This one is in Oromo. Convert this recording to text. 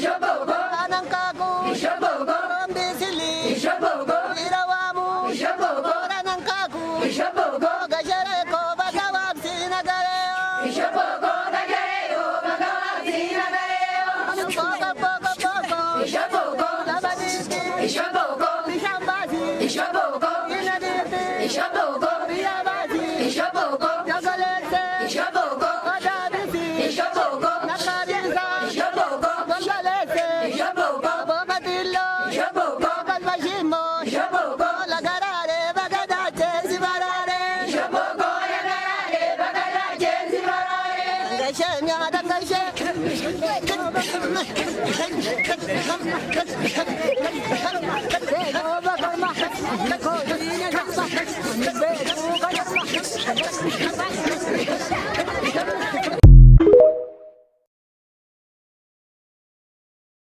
Anangkago, Rambisili, Irawamu, Anangkago, Gajareko, Bagawag, Sinagareo, Pogo, Labaditi, Bishambasi, Inaditi, Biabasi, Jagalete, Odabisi, Nakarisa, Gongalete, Bobadillo, Bagalbashimo, Lagarare, Bagadache, Zibarare, Gashenya, Dagashe, Bagalma,